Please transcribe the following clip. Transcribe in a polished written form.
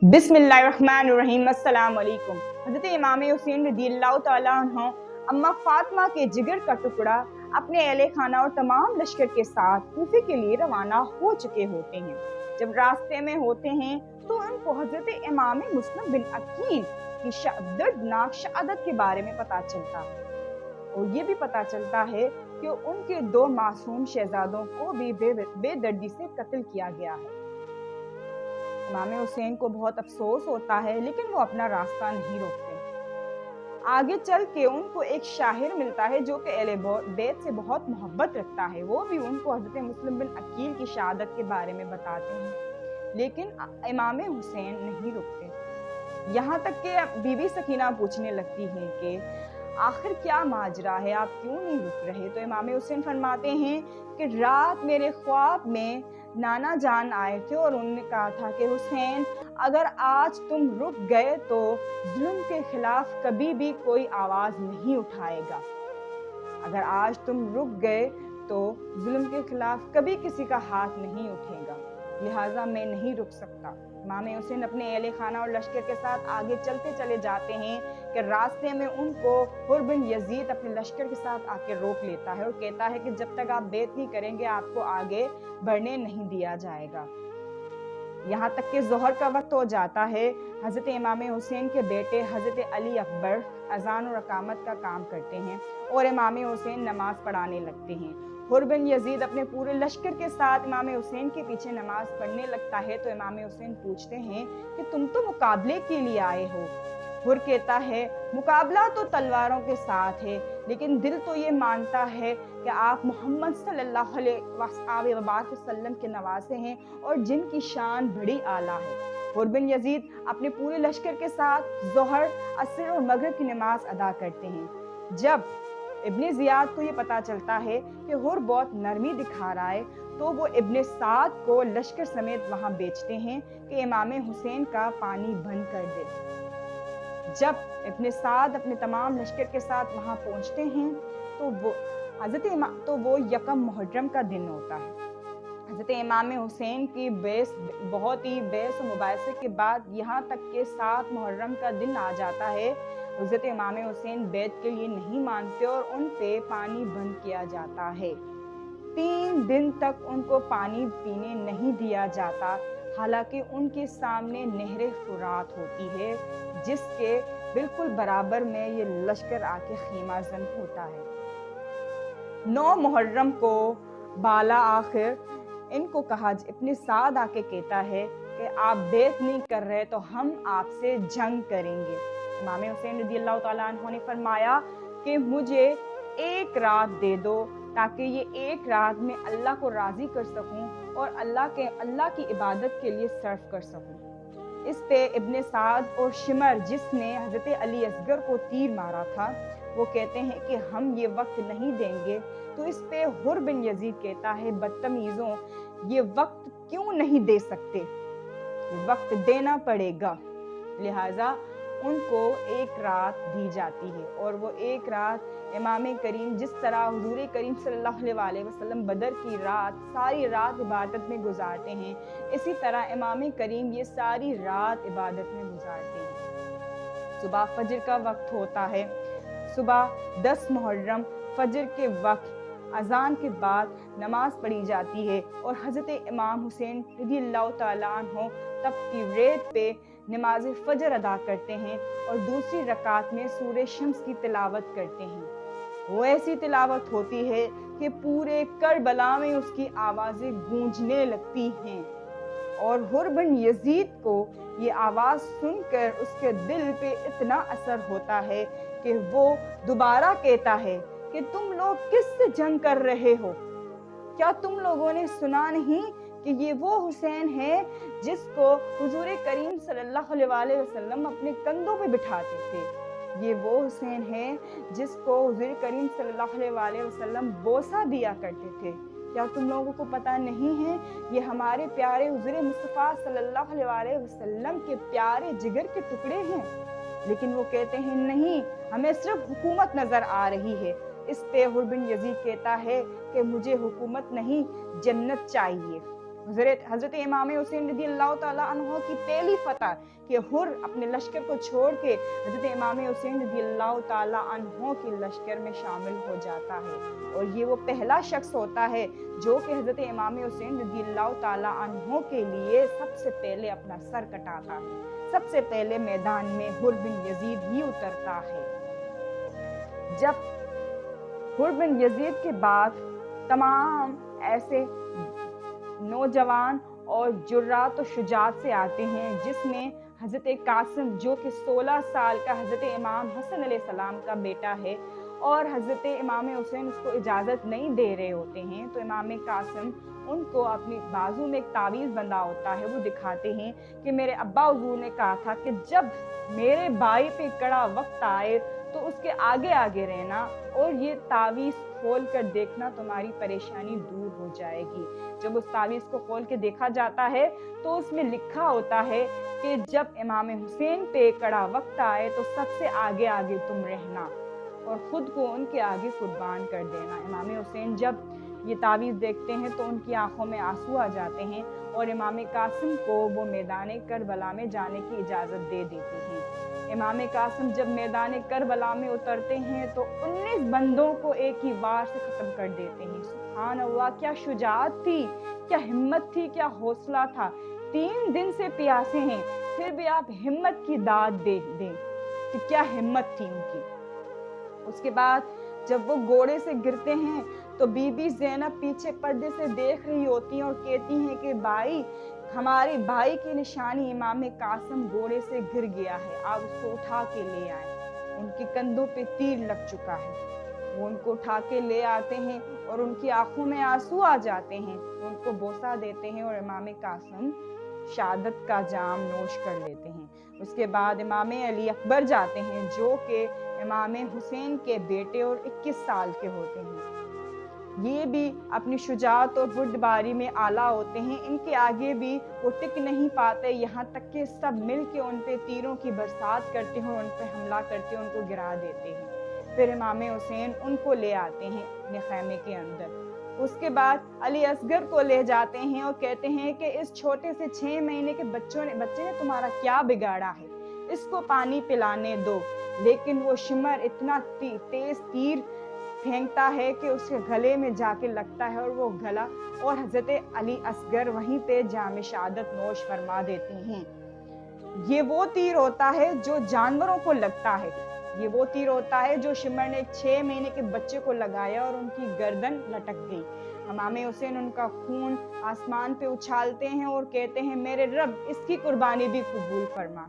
बिस्मिल्लाहिर्रहमानिर्रहीम। अस्सलाम वालेकुम। हज़रत इमाम हुसैन रज़ियल्लाहु तआला अन्हु अम्मा फातिमा के जिगर का टुकड़ा अपने अहले खाना और तमाम लश्कर के साथ कूफे के लिए रवाना हो चुके होते हैं। जब रास्ते में होते हैं तो उनको हज़रत इमाम मुस्लिम बिन अकील की दर्दनाक शहादत के बारे में पता चलता है और ये भी पता चलता है कि उनके दो मासूम शहजादों को भी बेदर्दी से कत्ल किया गया है। इमाम हुसैन को बहुत अफसोस होता है, लेकिन वो अपना रास्ता नहीं रोकते। आगे चल के उनको एक शाहिर मिलता है जो कि अहले बैत से बहुत मोहब्बत रखता है। वो भी उनको हज़रत मुस्लिम बिन अकील की शहादत के बारे में बताते हैं, लेकिन इमाम हुसैन नहीं रुकते। यहाँ तक कि बीबी सकीना पूछने लगती है कि आखिर क्या माजरा है, आप क्यों नहीं रुक रहे? तो इमाम हुसैन फरमाते हैं कि रात मेरे ख्वाब में नाना जान आए थे और उन्होंने कहा था कि हुसैन, अगर आज तुम रुक गए तो जुल्म के खिलाफ कभी भी कोई आवाज़ नहीं उठाएगा। अगर आज तुम रुक गए तो जुल्म के खिलाफ कभी किसी का हाथ नहीं उठेगा, लिहाजा मैं नहीं रुक सकता। इमाम हुसैन अपने अहले खाना और लश्कर के साथ आगे चलते चले जाते हैं कि रास्ते में उनको हुर बिन यजीद अपने लश्कर के साथ आके रोक लेता है और कहता है कि जब तक आप बैत नहीं करेंगे आपको आगे बढ़ने नहीं दिया जाएगा। यहाँ तक कि ज़ोहर का वक्त हो जाता है। हज़रत इमाम हुसैन के बेटे हज़रत अली अकबर अज़ान और अकामत का काम करते हैं और इमाम हुसैन नमाज पढ़ाने लगते हैं। हुर बिन यजीद अपने पूरे लश्कर के साथ इमाम हुसैन के पीछे नमाज पढ़ने लगता है तो इमाम हुसैन पूछते हैं कि तुम तो मुकाबले के लिए आए हो। हुर कहता है मुकाबला तो तलवारों के साथ है, लेकिन दिल तो ये मानता है कि आप मोहम्मद सल्लल्लाहु अलैहि वसल्लम के नवासे हैं और जिनकी शान बड़ी आला है। हुर बिन यजीद अपने पूरे लश्कर के साथ ज़ोहर, असर और मगरिब की नमाज अदा करते हैं। जब इब्ने ज़ियाद को ये पता चलता है कि हुर बहुत नरमी दिखा रहा है तो वो इब्ने साद को लश्कर समेत वहाँ भेजते हैं कि इमाम हुसैन का पानी बंद कर दे। जब इब्ने साद अपने तमाम लश्कर के साथ वहाँ पहुँचते हैं तो वो यकम मुहर्रम का दिन होता है। हज़रत इमाम हुसैन की बहुत ही बहस और मुबाहिसे के बाद यहाँ तक के 7 मुहर्रम का दिन आ जाता है। हज़रत इमाम हुसैन बैत के लिए नहीं मानते और उन पे पानी बंद किया जाता है। 3 दिन तक उनको पानी पीने नहीं दिया जाता, हालांकि उनके सामने नहर फुरात होती है जिसके बिल्कुल बराबर में ये लश्कर आके खीमा जन होता है। 9 मुहर्रम को बाला आखिर इनको कहा, इब्ने साद आके कहता है कि आप बैत नहीं कर रहे तो हम आपसे जंग करेंगे। इमाम हुसैन रज़ियल्लाहु तआला अन्हु ने फरमाया कि मुझे एक रात दे दो ताकि ये एक रात में अल्लाह को राज़ी कर सकूं और अल्लाह की इबादत के लिए सर्व कर सकूं। इस पे इब्ने साद और शिमर जिसने हज़रत अली असगर को तीर मारा था वो कहते हैं कि हम ये वक्त नहीं देंगे। तो इस पे हुर बिन यजीद कहता है बदतमीज़ों, ये वक्त क्यों नहीं दे सकते, ये वक्त देना पड़ेगा। लिहाजा उनको एक रात दी जाती है और वो एक रात इमाम करीम जिस तरह हुजूर करीम सल्लल्लाहु अलैहि वसल्लम बदर की रात सारी रात इबादत में गुजारते हैं, इसी तरह इमाम करीम ये सारी रात इबादत में गुजारते हैं। सुबह फजर का वक्त होता है। सुबह 10 मुहर्रम फजर के वक्त अजान के बाद नमाज पढ़ी जाती है और हज़रत इमाम हुसैन रज़ियल्लाहु तआला अन्हु तपती रेत पे नमाज फजर अदा करते हैं और दूसरी रकात में सूरह शम्स की तिलावत करते हैं। वो ऐसी तिलावत होती है कि पूरे करबला में उसकी आवाज़ें गूंजने लगती हैं और हुर बिन यजीद को ये आवाज़ सुनकर उसके दिल पे इतना असर होता है कि वो दोबारा कहता है कि तुम लोग किससे जंग कर रहे हो? क्या तुम लोगों ने सुना नहीं कि ये वो हुसैन है जिसको हुजूर करीम सल्लल्लाहु अलैहि वसल्लम अपने कंधों पे बिठाते थे? ये वो हुसैन है जिसको हुजूर करीम सल्लल्लाहु अलैहि वसल्लम बोसा दिया करते थे। क्या तुम लोगों को पता नहीं है ये हमारे प्यारे हुजूर मुस्तफ़ा सल्लल्लाहु अलैहि वसल्लम के प्यारे जिगर के टुकड़े हैं? लेकिन वो कहते हैं नहीं, हमें सिर्फ हुकूमत नजर आ रही है। इस पे हुर बिन यजीद कहता है कि मुझे हुकूमत नहीं, जन्नत चाहिए। हजरत इमाम हुसैन रज़ी अल्लाह ताला अन्हो की पहली फतह कि हुर अपने लश्कर को छोड़ के हजरत इमाम हुसैन रज़ी अल्लाह ताला अन्हो के लश्कर में शामिल हो जाता है। और ये वो पहला शख्स होता है जो कि हजरत इमाम हुसैन रज़ी अल्लाह ताला अन्हो के लिए सबसे पहले अपना सर कटाता है। सबसे पहले मैदान में हुर बिन यजीद ही उतरता है। जब हुर बिन यजीद के बाद तमाम ऐसे नौजवान और जुर्रात और शुजात से आते हैं, जिसमें हज़रत कासिम जो कि 16 साल का हज़रत इमाम हसन अलैहिस्सलाम का बेटा है, और हज़रत इमाम हुसैन उसको इजाज़त नहीं दे रहे होते हैं, तो इमाम कासिम उनको अपनी बाजू में एक तावीज़ बंधा होता है, वो दिखाते हैं कि मेरे अब्बा हुजूर ने कहा था कि जब मेरे भाई पे कड़ा वक्त आए तो उसके आगे आगे रहना, और ये तावीज़ खोल कर देखना, तुम्हारी परेशानी दूर हो जाएगी। जब उस तावीज़ को खोल के देखा जाता है तो उसमें लिखा होता है कि जब इमाम हुसैन पे कड़ा वक्त आए तो सबसे आगे आगे तुम रहना और ख़ुद को उनके आगे कुर्बान कर देना। इमाम हुसैन जब ये तावीज़ देखते हैं तो उनकी आंखों में आंसू आ जाते हैं और इमाम कासिम को वो मैदान करबला में जाने की इजाज़त दे देते हैं। इमाम कासिम जब मैदान करबला में उतरते हैं तो 19 बंदों को एक ही वार से ख़त्म कर देते हैं। सुभान अल्लाह, क्या शुजाअत थी, क्या हिम्मत थी, क्या हौसला था। 3 दिन से प्यासे हैं, फिर भी आप हिम्मत की दाद दें कि क्या हिम्मत थी उनकी। उसके बाद जब वो घोड़े से गिरते हैं तो बीबी ज़ैनब पीछे पर्दे से देख रही होती हैं और कहती हैं कि भाई, हमारे भाई की निशानी इमाम कासिम घोड़े से गिर गया है, आप उसको उठा के ले आए। उनके कंधों पे तीर लग चुका है। वो उनको उठा के ले आते हैं और उनकी आंखों में आंसू आ जाते हैं, उनको बोसा देते हैं और इमाम कासिम शहादत का जाम नोश कर लेते हैं। उसके बाद इमाम अली अकबर जाते हैं जो कि इमाम हुसैन के बेटे और 21 साल के होते हैं। ये भी अपनी शुजाअत और बुर्दबारी में आला होते हैं। इनके आगे भी वो टिक नहीं पाते, यहाँ तक कि सब मिल के उन पे तीरों की बरसात करते हैं और उन पे हमला करते हैं, उनको गिरा देते हैं। फिर इमाम हुसैन उनको ले आते हैं अपने खैमे के अंदर। उसके बाद अली असगर को ले जाते हैं और कहते हैं कि इस छोटे से 6 महीने के बच्चे ने तुम्हारा क्या बिगाड़ा है, इसको पानी पिलाने दो। लेकिन वो शिमर इतना तेज तीर फेंकता है कि उसके गले में जाके लगता है और वो गला, और हजरत अली असगर वहीं पे जाम शहादत नोश फरमा देते हैं। ये वो तीर होता है जो जानवरों को लगता है, ये वो तीर होता है जो शिमर ने 6 महीने के बच्चे को लगाया और उनकी गर्दन लटक गई। इमाम हुसैन उनका खून आसमान पे उछालते हैं और कहते हैं, मेरे रब इसकी कुर्बानी भी कबूल फरमा।